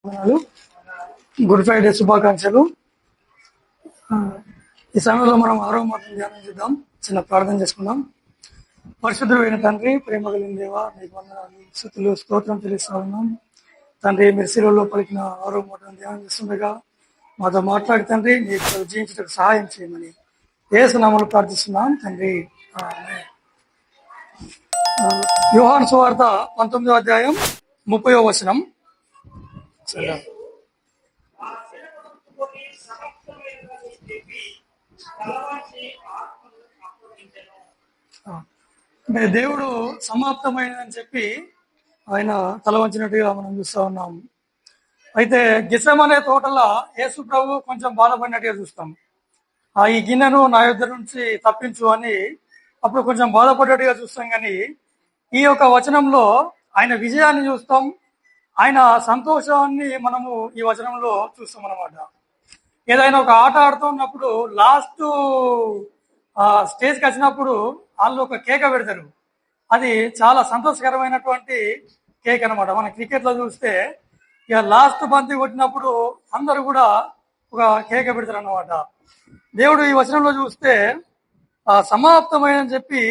వందనాలు. Good Friday శుభాకాంక్షలు. ఈ సమయంలో మనం 6వ మాటను ధ్యానం చేద్దాం. చిన్న ప్రార్థన చేసుకుందాం. పరిశుద్ధుడైన తండ్రి, ప్రేమ కలిగిన దేవ, నీకు వందనాలు, స్తుతులు, స్తోత్రం తెలుస్తా ఉన్నాం. తండ్రి, మీరు శిలువలో పలికిన 6వ మాటను ధ్యానం చేస్తుండగా మాతో మాట్లాడి తండ్రి, నీకు జీవించడానికి సహాయం చేయమని యేసు నామములో ప్రార్థిస్తున్నాం తండ్రి. ఆమేన్. యోహాను సువార్త 19వ అధ్యాయం 30వ వచనం. అంటే దేవుడు సమాప్తమైనదని చెప్పి ఆయన తల వంచినట్టుగా మనం చూస్తా ఉన్నాం. అయితే గెత్సెమనే తోటలో యేసు ప్రభు కొంచెం బాధపడినట్టుగా చూస్తాం. ఈ గిన్నెను నా యొద్ద నుంచి తప్పించు అని అప్పుడు కొంచెం బాధపడ్డట్టుగా చూస్తాం. కానీ ఈ యొక్క వచనంలో ఆయన విజయాన్ని చూస్తాం, ఆయన సంతోషాన్ని మనము ఈ వచనంలో చూస్తాం అన్నమాట. ఏదైనా ఒక ఆట ఆడుతున్నప్పుడు లాస్ట్ స్టేజ్కి వచ్చినప్పుడు వాళ్ళు ఒక కేక పెడతారు. అది చాలా సంతోషకరమైనటువంటి కేక్ అనమాట. మన క్రికెట్లో చూస్తే ఇక లాస్ట్ బంతి కొట్టినప్పుడు అందరూ కూడా ఒక కేక పెడతారు అన్నమాట. దేవుడు ఈ వచనంలో చూస్తే సమాప్తమైనని చెప్పి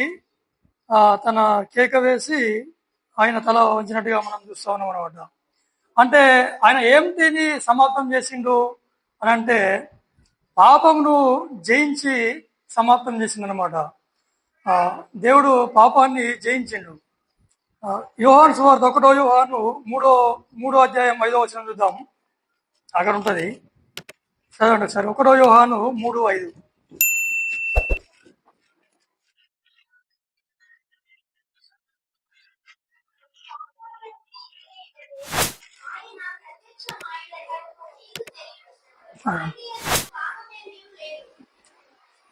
తన కేక వేసి ఆయన తల వంచినట్టుగా మనం చూస్తా ఉన్నాం అనమాట. అంటే ఆయన ఏం తిని సమాప్తం చేసిండు అని అంటే పాపమును జయించి సమాప్తం చేసిందనమాట. దేవుడు పాపాన్ని జయించిండు. యోహాను సువార్త 1వ యోహాను 3వ అధ్యాయం 5వ వచనం చూద్దాం. అక్కడ ఉంటది, చదవండి ఒకసారి. 1వ యోహాను 3:5.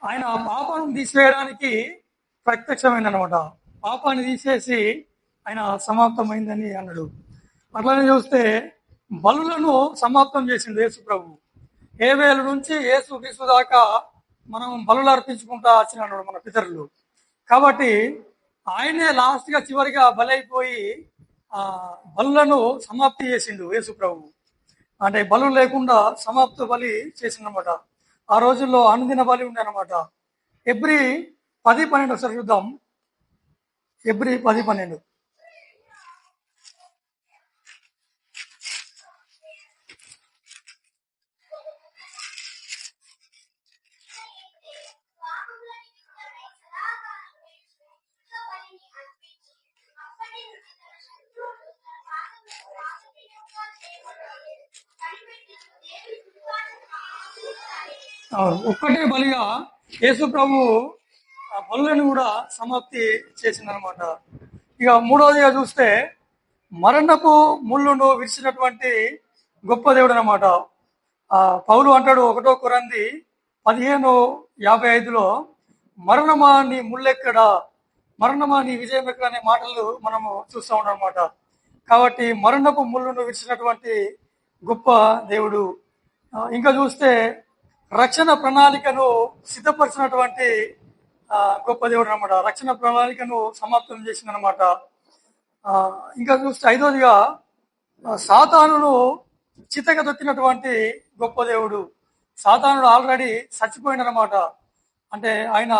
ఆయన పాపాన్ని తీసివేయడానికి ప్రత్యక్షమైందనమాట. పాపాన్ని తీసేసి ఆయన సమాప్తమైందని అన్నాడు. అట్లనే చూస్తే బలులను సమాప్తం చేసిండు యేసు ప్రభు. ఏవేల నుంచి యేసు క్రీస్తు దాకా మనం బలులు అర్పించుకుంటా వచ్చినాడు మన పితరులు. కాబట్టి ఆయనే లాస్ట్ గా చివరిగా బలైపోయి బలులను సమాప్తి చేసిండు యేసు ప్రభు. అంటే బలు లేకుండా సమాప్త బలి చేసిందనమాట. ఆ రోజుల్లో అనుదిన బలి ఉండే అనమాట. ఎబ్రి 10:12 ఒకసారి చూద్దాం. ఎబ్రి 10:12. ఒక్కటే బలిగా యేసు ప్రభు బలులను కూడా సమాప్తి చేసిందనమాట. ఇక మూడవదిగా చూస్తే మరణపు ముళ్ళును విడిచినటువంటి గొప్ప దేవుడు అనమాట. పౌలు అంటాడు 1 కొరింథీ 15:55లో, మరణమా నీ ముళ్ళెక్కడా, మరణమా నీ విజయం ఎక్కడ అనే మాటలు మనము చూస్తూ ఉంటాం అనమాట. కాబట్టి మరణపు ముళ్ళును విడిచినటువంటి గొప్ప దేవుడు. ఇంకా చూస్తే రక్షణ ప్రణాళికను సిద్ధపరిచినటువంటి గొప్ప దేవుడు అనమాట. రక్షణ ప్రణాళికను సమాప్తం చేసిందనమాట. ఇంకా చూస్తే 5వదిగా సాతానును చితక దొక్కినటువంటి గొప్ప దేవుడు. సాతానుడు ఆల్రెడీ చచ్చిపోయిందనమాట. అంటే ఆయన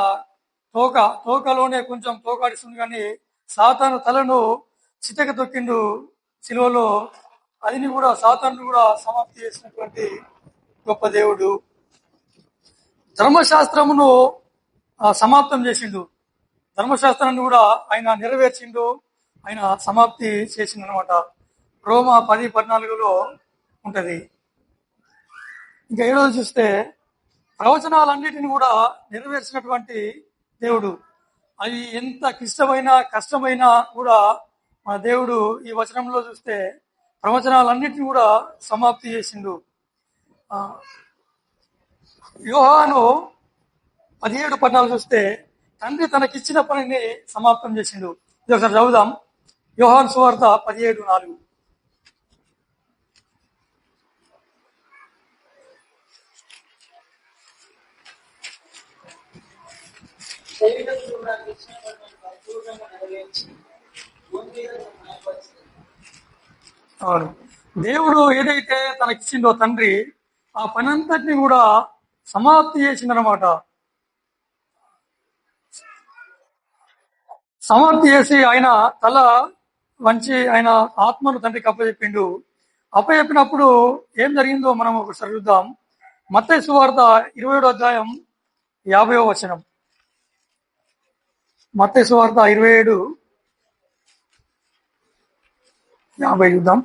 తోకలోనే కొంచెం తోకాడిస్తుంది, కానీ సాతాను తలను చితక దొక్కిండు సిలువలో. అది కూడా సాతాను కూడా సమాప్తి చేసినటువంటి గొప్ప దేవుడు. ధర్మశాస్త్రమును సమాప్తం చేసిండు. ధర్మశాస్త్రాన్ని కూడా ఆయన నెరవేర్చిండు, ఆయన సమాప్తి చేసిండు అనమాట. రోమా 10:14లో ఉంటది. ఇంకా 7వది చూస్తే ప్రవచనాలన్నిటిని కూడా నెరవేర్చినటువంటి దేవుడు. అది ఎంత క్లిష్టమైన కష్టమైనా కూడా మన దేవుడు ఈ వచనంలో చూస్తే ప్రవచనాలన్నిటిని కూడా సమాప్తి చేసిండు. యోహాను 17:14 చూస్తే తండ్రి తనకిచ్చిన పనిని సమాప్తం చేసిండు. ఇది ఒకసారి చదువుదాం. యోహాను సువార్త 17:4. అవును, దేవుడు ఏదైతే తనకిచ్చిండో తండ్రి ఆ పని అంతటిని కూడా సమాప్తి చేసిందనమాట. సమాప్తి చేసి ఆయన తల వంచి ఆయన ఆత్మను తండ్రికి అప్పచెప్పిండు. అప్పచెప్పినప్పుడు ఏం జరిగిందో మనం ఒకసారి చూద్దాం. మత్తయి సువార్త 27వ అధ్యాయం 50వ వచనం. మత్తయి సువార్త 27:50 చూద్దాం.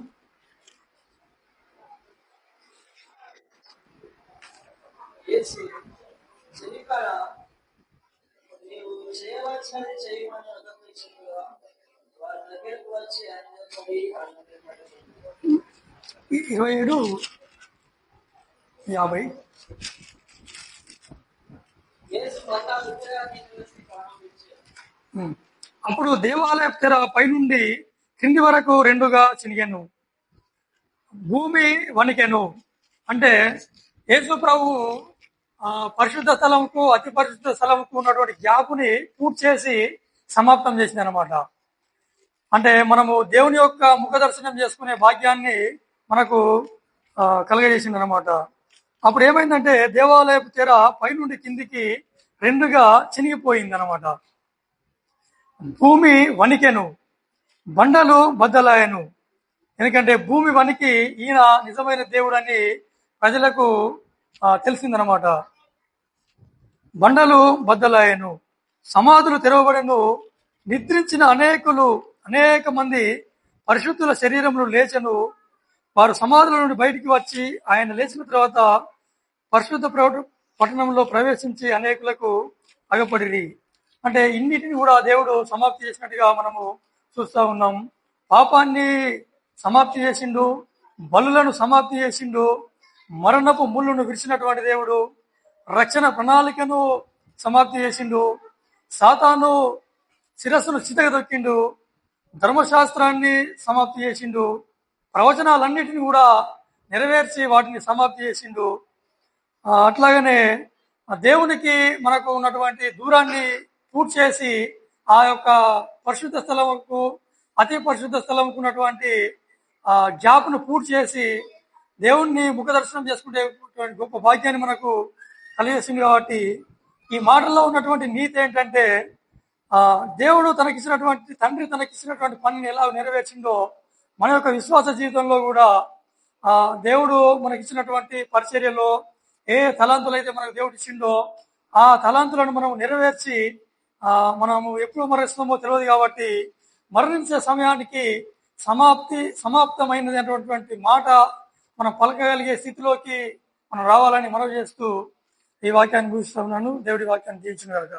నీవు చేయవలసినది చేయమని అతనితో చెప్పగా వారి దగ్గరకు వచ్చి ఆయన పడి ఆయన 27:50 యేసు మతా విగ్రహాన్ని చూసి ప్రారంభించాడు. అప్పుడు దేవాలయ తెర పైనుండి కింది వరకు రెండుగా చినిగాను, భూమి వణికెను. అంటే యేసు ప్రభు పరిశుద్ధ స్థలంకు అతి పరిశుద్ధ స్థలంకు ఉన్నటువంటి గ్యాప్ని పూర్తి చేసి సమాప్తం చేసింది అనమాట. అంటే మనము దేవుని యొక్క ముఖ దర్శనం చేసుకునే భాగ్యాన్ని మనకు కలగజేసింది అనమాట. అప్పుడు ఏమైందంటే దేవాలయపు తెర పైనుండి కిందికి రెండుగా చినిగిపోయింది అనమాట. భూమి వణికెను, బండలు బద్దలాయను. ఎందుకంటే భూమి వణికి ఈయన నిజమైన దేవుడని ప్రజలకు తెలిసిందనమాట. బండలు బద్దలాయను, సమాధులు తెరవబడను, నిద్రించిన అనేక మంది పరిశుద్ధుల శరీరములు లేచను. వారు సమాధుల నుండి బయటికి వచ్చి ఆయన లేచిన తర్వాత పరిశుద్ధ పట్టణంలో ప్రవేశించి అనేకులకు అగపడిరి. అంటే ఇన్నిటిని కూడా దేవుడు సమాప్తి చేసినట్టుగా మనము చూస్తూ ఉన్నాం. పాపాన్ని సమాప్తి చేసిండు, బలులను సమాప్తి చేసిండు, మరణపు ముళ్ళును విరిచినటువంటి దేవుడు రక్షణ ప్రణాళికను సమాప్తి చేసిండు, సాతాను శిరస్సును చితగదొక్కిండు, ధర్మశాస్త్రాన్ని సమాప్తి చేసిండు, ప్రవచనాలన్నిటిని కూడా నెరవేర్చి వాటిని సమాప్తి చేసిండు. అట్లాగనే దేవునికి మనకు ఉన్నటువంటి దూరాన్ని పూర్తి చేసి ఆ యొక్క పరిశుద్ధ స్థలంకు అతి పరిశుద్ధ స్థలంకు ఉన్నటువంటి గ్యాప్ను పూర్తి చేసి దేవుణ్ణి ముఖ దర్శనం చేసుకునే గొప్ప భాగ్యాన్ని మనకు కలిగేసింది. కాబట్టి ఈ మాటల్లో ఉన్నటువంటి నీతి ఏంటంటే దేవుడు తండ్రి తనకిచ్చినటువంటి పనిని ఎలా నెరవేర్చిందో మన యొక్క విశ్వాస జీవితంలో కూడా దేవుడు మనకిచ్చినటువంటి పరిచర్యలో ఏ తలాంతులు అయితే మనకు దేవుడు ఇచ్చిండో ఆ తలాంతులను మనం నెరవేర్చి మనము ఎప్పుడు మరణిస్తామో తెలియదు. కాబట్టి మరణించే సమయానికి సమాప్తమైనది అనేటువంటి మాట మనం పలకగలిగే స్థితిలోకి మనం రావాలని మనవి చేస్తూ ఈ వాక్యాన్ని ముగిస్తున్నాను. దేవుడి వాక్యాన్ని దీవించిన గాక.